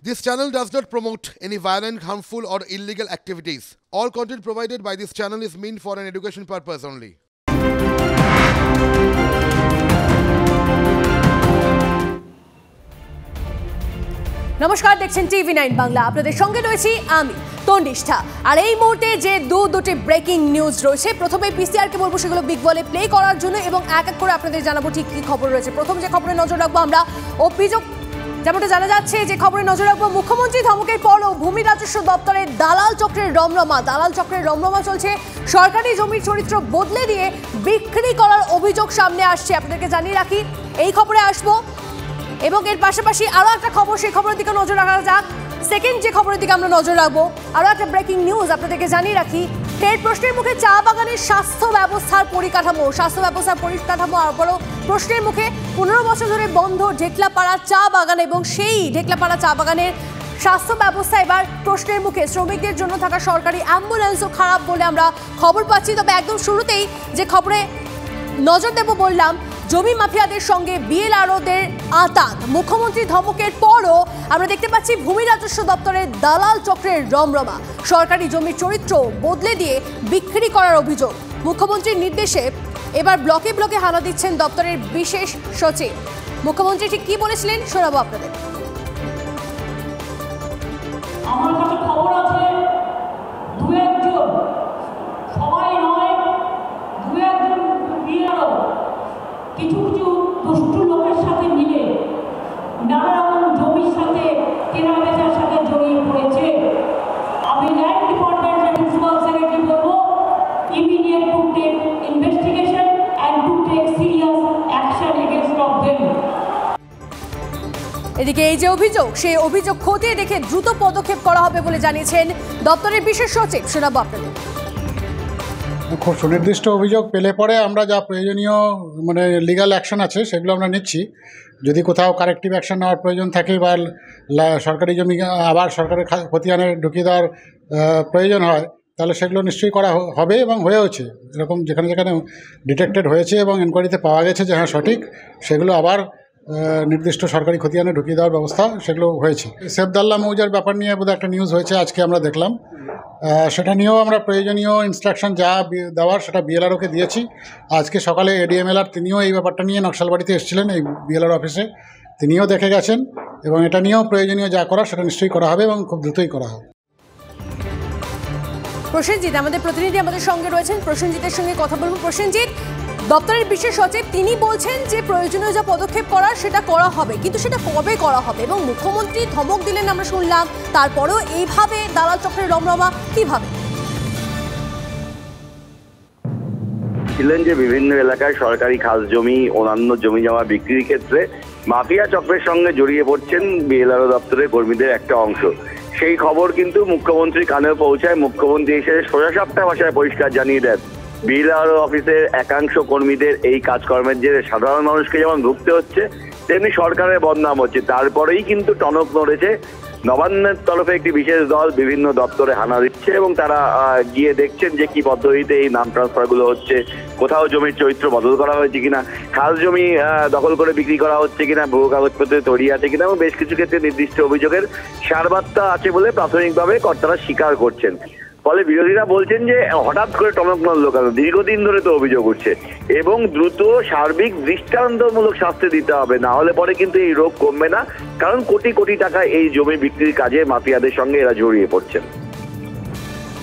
This channel does not promote any violent, harmful, or illegal activities. All content provided by this channel is meant for an education purpose only. নমস্কার, দেখছেন টিভি9 বাংলা। আপনাদের সঙ্গে রয়েছি আমি তন্ডিষ্ঠা। আর এই মুহূর্তে যে দুটি ব্রেকিং নিউজ রয়েছে, প্রথমে পিসিআরকে বলবো সেগুলো বিগ বলে প্লে করার জন্য এবং এক এক করে আপনাদের জানাবো ঠিক কী খবর রয়েছে। প্রথম যে খবরে নজর রাখবো আমরা, অভিযোগ যেমনটা জানা যাচ্ছে, যে খবরে নজর রাখবো মুখ্যমন্ত্রী ধমকের পরও ভূমি রাজস্ব দপ্তরে দালাল চক্রের রমরমা চলছে। সরকারি জমির চরিত্র বদলে দিয়ে বিক্রি করার অভিযোগ সামনে আসছে। আপনাদেরকে জানিয়ে রাখি, এই খবরে আসবো এবং এর পাশাপাশি আরও একটা খবর, সেই খবরের দিকে নজর রাখা যাক। সেকেন্ড যে খবরের দিকে আমরা নজর রাখবো, আরও একটা ব্রেকিং নিউজ আপনাদেরকে জানিয়ে রাখি। ফের প্রশ্নের মুখে চা বাগানের স্বাস্থ্য ব্যবস্থার পরিকাঠামো আবারও প্রশ্নের মুখে। 15 বছর ধরে বন্ধ ঢেকলাপাড়া চা বাগান এবং সেই ঢেকলাপাড়া চা বাগানের স্বাস্থ্য ব্যবস্থা এবার প্রশ্নের মুখে। শ্রমিকদের জন্য থাকা সরকারি অ্যাম্বুলেন্সও খারাপ বলে আমরা খবর পাচ্ছি। তবে একদম শুরুতেই যে খবরে নজর দেব বললাম, জমি মাফিয়াদের সঙ্গে বিএলআরওদের আঁতাত। মুখ্যমন্ত্রী ধমকের পরও আমরা দেখতে পাচ্ছি ভূমি রাজস্ব দপ্তরের দালাল চক্রের রমরমা। সরকারি জমির চরিত্র বদলে দিয়ে বিক্রি করার অভিযোগ। মুখ্যমন্ত্রীর নির্দেশে এবার ব্লকে ব্লকে হানা দিচ্ছেন দপ্তরের বিশেষ সচিব। মুখ্যমন্ত্রী ঠিক কি বলেছিলেন শোনাবো আপনাদের। আমার কাছে খবর আছে, দু একজন, সবাই নয়, দু একজন বিএলআরও কিছু দুষ্টু লোকের সাথে মিলে নানা রকম জমির সাথে কেনা বেচার সাথে জড়িয়ে পড়েছে। আমি ল্যান্ড ডিপার্টমেন্টের প্রিন্সিপাল সেক্রেটারি বলবো, immediate to take investigation and to take serious action against of them. এদিকে এই যে অভিযোগ, সেই অভিযোগ খতিয়ে দেখে দ্রুত পদক্ষেপ করা হবে বলে জানিয়েছেন দপ্তরের বিশেষ সচিব। শোনাবো আপনাদের। খুব সুনির্দিষ্ট অভিযোগ পেলে পরে আমরা যা প্রয়োজনীয় লিগ্যাল অ্যাকশন আছে সেগুলো আমরা নিচ্ছি। যদি কোথাও কারেক্টিভ অ্যাকশন নেওয়ার প্রয়োজন থাকে বা সরকারি জমি আবার সরকারের খতিয়ানে ঢুকিয়ে দেওয়ার প্রয়োজন হয়, তাহলে সেগুলো নিশ্চয়ই করা হবে এবং হয়েওছে। এরকম যেখানে যেখানে ডিটেক্টেড হয়েছে এবং এনকোয়ারিতে পাওয়া গেছে যে হ্যাঁ সঠিক, সেগুলো আবার নির্দিষ্ট সরকারি খতিয়ানে ঢুকিয়ে দেওয়ার ব্যবস্থা সেগুলো হয়েছে। সেফদাল্লা মৌজার ব্যাপার নিয়ে বোধহয় একটা নিউজ হয়েছে আজকে, আমরা দেখলাম। সেটা নিয়েও আমরা প্রয়োজনীয় ইনস্ট্রাকশন যা দেওয়ার সেটা বিএলআরওকে দিয়েছি। আজকে সকালে এডিএমএলআর তিনিও এই ব্যাপারটা নিয়ে নকশালবাড়িতে এসেছিলেন, এই বিএলআর অফিসে তিনিও দেখে গেছেন এবং এটা নিয়েও প্রয়োজনীয় যা করা সেটা নিশ্চয়ই করা হবে এবং খুব দ্রুতই করা হবে। প্রসেনজিৎ আমাদের প্রতিনিধি আমাদের সঙ্গে রয়েছেন, প্রসেনজিতের সঙ্গে কথা বলবো। প্রসেনজিৎ, দপ্তরের বিশেষ সচিব তিনি বলছেন যে প্রয়োজনীয় যা পদক্ষেপ করার সেটা করা হবে, কিন্তু সেটা কবে করা হবে? এবং মুখ্যমন্ত্রী ধমক দিলেন আমরা শুনলাম, তারপরেও এইভাবে দালাল চক্রের রমরমা কিভাবে? ছিলেন যে বিভিন্ন এলাকায় সরকারি খাস জমি, অন্যান্য জমি জমা বিক্রির ক্ষেত্রে মাফিয়া চক্রের সঙ্গে জড়িয়ে পড়ছেন বিএলআরও দপ্তরের কর্মীদের একটা অংশ। সেই খবর কিন্তু মুখ্যমন্ত্রীর কানেও পৌঁছায়। মুখ্যমন্ত্রী এসে সোজা সাপটা ভাষায় পরিষ্কার জানিয়ে দেন, বিএলআরও অফিসের একাংশ কর্মীদের এই কাজকর্মের জেরে সাধারণ মানুষকে যেমন ভুগতে হচ্ছে, তেমনি সরকারের বদনাম হচ্ছে। তারপরেই কিন্তু টনক নড়েছে। নবান্নের তরফে একটি বিশেষ দল বিভিন্ন দপ্তরে হানা দিচ্ছে এবং তারা গিয়ে দেখছেন যে কি পদ্ধতিতে এই নাম ট্রান্সফারগুলো হচ্ছে, কোথাও জমির চরিত্র বদল করা হয়েছে কিনা, খাস জমি দখল করে বিক্রি করা হচ্ছে কিনা, ভুয়ো কাগজপত্র তৈরি আছে কিনা, এবং বেশ কিছু ক্ষেত্রে নির্দিষ্ট অভিযোগের সারবার্তা আছে বলে প্রাথমিকভাবে কর্তারা স্বীকার করছেন। ফলে বিরোধীরা বলছেন যে হঠাৎ করে টনক নড়ল কেন, দীর্ঘদিন ধরে তো অভিযোগ উঠছে এবং দ্রুত সার্বিক দৃষ্টান্তমূলক শাস্তি দিতে হবে, না হলে পরে কিন্তু এই রোগ কমবে না। কারণ কোটি কোটি টাকা এই জমি বিক্রির কাজে মাফিয়াদের সঙ্গে এরা জড়িয়ে পড়ছেন।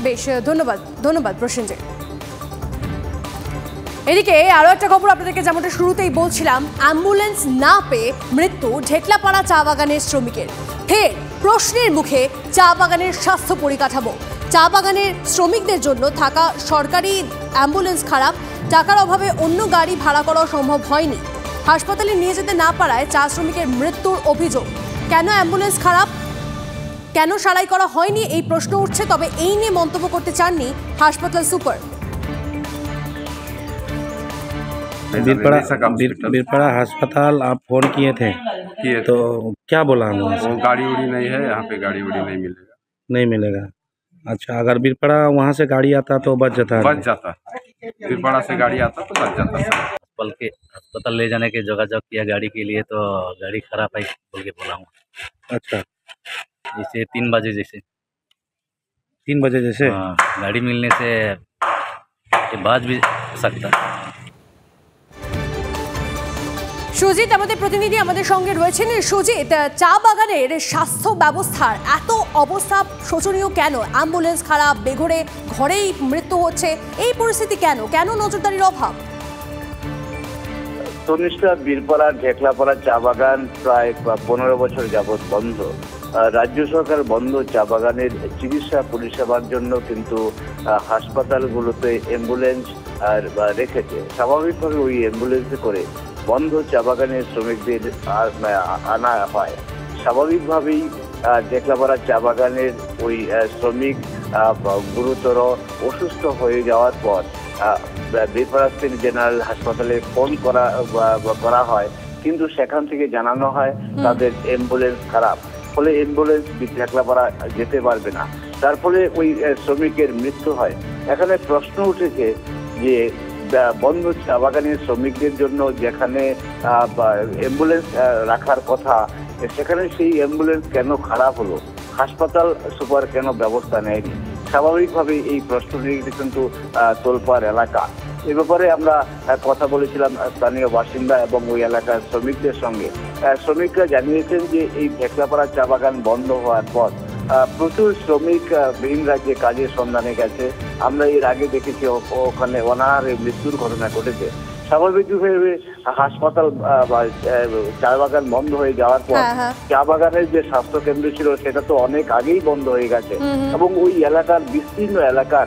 বেশ, ধন্যবাদ প্রসেনজিৎ। এদিকে আরও একটা খবর আপনাদেরকে যেমনটা শুরুতেই বলছিলাম, অ্যাম্বুলেন্স না পেয়ে মৃত্যু ঢেকলাপাড়া চা বাগানের শ্রমিকের। ফের প্রশ্নের মুখে চা বাগানের স্বাস্থ্য পরিকাঠামো। চা বাগানের শ্রমিকদের জন্য থাকা সরকারি অ্যাম্বুলেন্স খারাপ, টাকার অভাবে অন্য গাড়ি ভাড়া করা সম্ভব হয়নি। হাসপাতালে নিয়ে যেতে না পারায় চা শ্রমিকের মৃত্যুর অভিযোগ। কেন অ্যাম্বুলেন্স খারাপ, কেন সারাই করা হয়নি, এই প্রশ্ন উঠছে। তবে এই নিয়ে মন্তব্য করতে চাননি হাসপাতাল সুপার। बीरपाड़ा अस्पताल आप फोन किए थे तो क्या बोला उन्होंने? वो गाड़ी उड़ी नहीं है यहाँ पे, गाड़ी उड़ी नहीं मिलेगा। अच्छा, अगर बीरपाड़ा वहाँ से गाड़ी आता तो बच जाता? बीरपाड़ा से गाड़ी आता तो बच जाता। बल्कि अस्पताल ले जाने के जोगाजोग किया गाड़ी के लिए, तो गाड़ी खराब है बोल के बोला हूँ। अच्छा, जैसे 3 बजे जैसे 3 बजे जैसे? हाँ, गाड़ी मिलने से ये बाज भी सकता है। সুজিত আমাদের প্রতিনিধি আমাদের সঙ্গে রয়েছেন। সুজিত, চা বাগানের স্বাস্থ্য ব্যবস্থার এত অবস্থা শোচনীয় কেন? অ্যাম্বুলেন্স খারাপ, বেঘরে ঘরেই মৃত্যু হচ্ছে, এই পরিস্থিতি কেন? কেন নজরদারির অভাব? তনিষ্ঠা, বীরপাড়ার ঢেকলাপাড়ার চা বাগান প্রায় 15 বছর যাবৎ বন্ধ। রাজ্য সরকার বন্ধ চা বাগানের চিকিৎসা পরিষেবার জন্য কিন্তু হাসপাতালগুলোতে অ্যাম্বুলেন্স রেখেছে। স্বাভাবিকভাবে ওই অ্যাম্বুলেন্সে করে বন্ধ চা বাগানের শ্রমিকদের আনা হয়। স্বাভাবিকভাবেই ঢেকলাপাড়ার চা বাগানের ওই শ্রমিক গুরুতর অসুস্থ হয়ে যাওয়ার পর বীরপাড়া স্টেট জেনারেল হাসপাতালে ফোন করা হয়, কিন্তু সেখান থেকে জানানো হয় তাদের অ্যাম্বুলেন্স খারাপ, ফলে অ্যাম্বুলেন্স ঢেকলাপাড়া যেতে পারবে না। তার ফলে ওই শ্রমিকের মৃত্যু হয়। এখানে প্রশ্ন উঠেছে যে বন্ধ চা বাগানের শ্রমিকদের জন্য যেখানে অ্যাম্বুলেন্স রাখার কথা, সেখানে সেই অ্যাম্বুলেন্স কেন খারাপ হলো? হাসপাতাল সুপার কেন ব্যবস্থা নেয়নি? স্বাভাবিকভাবে এই প্রশ্ন নিয়ে কিন্তু তোলপাড় এলাকা। এ ব্যাপারে আমরা কথা বলেছিলাম স্থানীয় বাসিন্দা এবং ওই এলাকার শ্রমিকদের সঙ্গে। শ্রমিকরা জানিয়েছেন যে এই ঢেকলাপাড়া চা বাগান বন্ধ হওয়ার পর প্রচুর শ্রমিক ভিন রাজ্যে কাজের সন্ধানে গেছে। আমরা এর আগে দেখেছি ওখানে অনাহারে মৃত্যুর ঘটনা ঘটেছে। স্বাভাবিকভাবে হাসপাতাল বা চা বাগান বন্ধ হয়ে যাওয়ার পর চা বাগানের যে স্বাস্থ্য কেন্দ্র ছিল সেটা তো অনেক আগেই বন্ধ হয়ে গেছে, এবং ওই এলাকার বিস্তীর্ণ এলাকার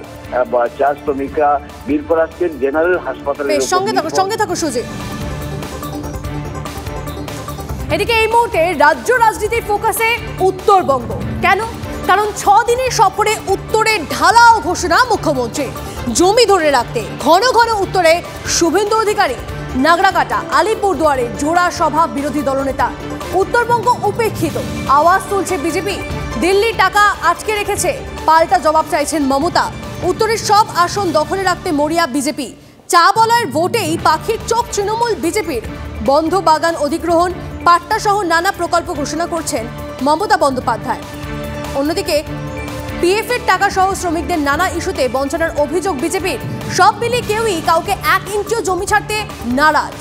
চা শ্রমিকরা বীরপাড়া স্টেট জেনারেল হাসপাতালের সঙ্গে থাকো সুজিত। এদিকে এই মুহূর্তে রাজ্য রাজনীতির ফোকাসে উত্তরবঙ্গ। কেন? কারণ 6 দিনের সফরে উত্তরে ঢালাও ঘোষণা মুখ্যমন্ত্রী। জমি ধরে রাখতে ঘন ঘন উত্তরে শুভেন্দু অধিকারী, নাগরাকাটা, আলিপুরদুয়ারে জোড়া সভা বিরোধী দলনেতা। উত্তরবঙ্গ উপেক্ষিত, আওয়াজ তুলছে বিজেপি। দিল্লির টাকা আটকে রেখেছে, পাল্টা জবাব চাইছেন মমতা। উত্তরের সব আসন দখলে রাখতে মরিয়া বিজেপি। চা বলার ভোটেই পাখির চোখ তৃণমূল বিজেপির। বন্ধ বাগান অধিগ্রহণ, পাট্টা সহ নানা প্রকল্প ঘোষণা করছেন মমতা বন্দ্যোপাধ্যায়। অন্যদিকে পিএফ এর টাকা সহ শ্রমিকদের নানা ইস্যুতে বঞ্চনার অভিযোগ বিজেপির। সব মিলিয়ে কেউই কাউকে 1 ইঞ্চিও জমি ছাড়তে নারাজ।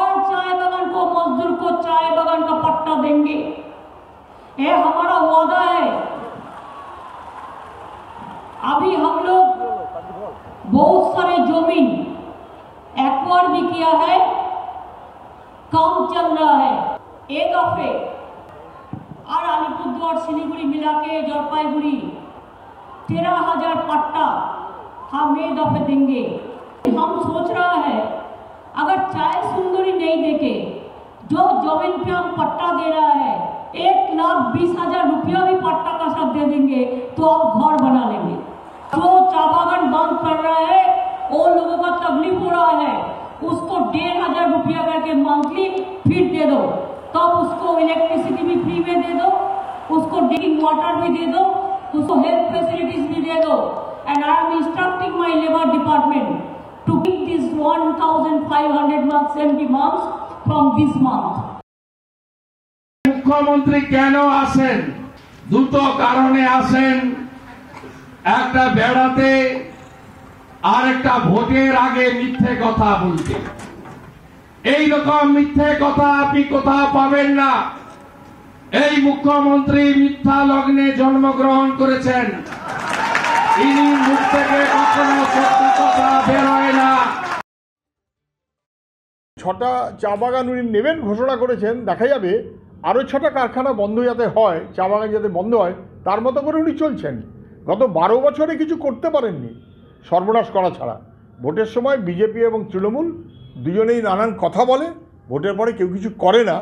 और चाय बागान को मजदूर को चाय बागान का पट्टा देंगे, ये हमारा वादा है। अभी हम लोग बहुत सारे जमीन एक्वायर भी किया है, काम चल रहा है। एक दफे और अलीपुरदुआर सिलीगुड़ी मिला के जलपाईगुड़ी 13,000 पट्टा हम एक दफे देंगे। हम सोच रहा है अगर चाय सुंदरी नहीं देके जो जमीन पे हम पट्टा दे रहा है 1,20,000 रुपया भी पट्टा का साथ दे देंगे तो आप घर बना लेंगे। जो चा बागान बंद कर रहा है वो लोगों का तकलीफ हो रहा है, उसको 1,500 रुपया करके मंथली फिर दे दो, तब उसको इलेक्ट्रिसिटी भी फ्री में दे दो, उसको ड्रिंकिंग वाटर भी दे दो, उसको हेल्थ फैसिलिटीज भी दे दो। And I am instructing my labour department to give this 1,500 months empty months from this month. মুখ্যমন্ত্রী কেন আসেন? দুটো কারণে আসেন। একটা বেড়াতে, আর একটা ভোটের আগে মিথ্যে কথা বলতে। এই রকম মিথ্যে কথা আপনি কোথাও পাবেন না। এই মুখ্যমন্ত্রী মিথ্যা লগ্নে জন্মগ্রহণ করেছেন। ইনি মুখ থেকে কখনো সত্যি কথা বের হয় না। 6টা চা বাগান উনি নেবেন ঘোষণা করেছেন। দেখা যাবে আরও 6টা কারখানা বন্ধ যাতে হয়, চা বাগান যাতে বন্ধ হয়, তার মতো করে উনি চলছেন। গত 12 বছরে কিছু করতে পারেননি সর্বনাশ করা ছাড়া। ভোটের সময় বিজেপি এবং তৃণমূল দুজনেই নানান কথা বলে, ভোটের পরে কেউ কিছু করে না।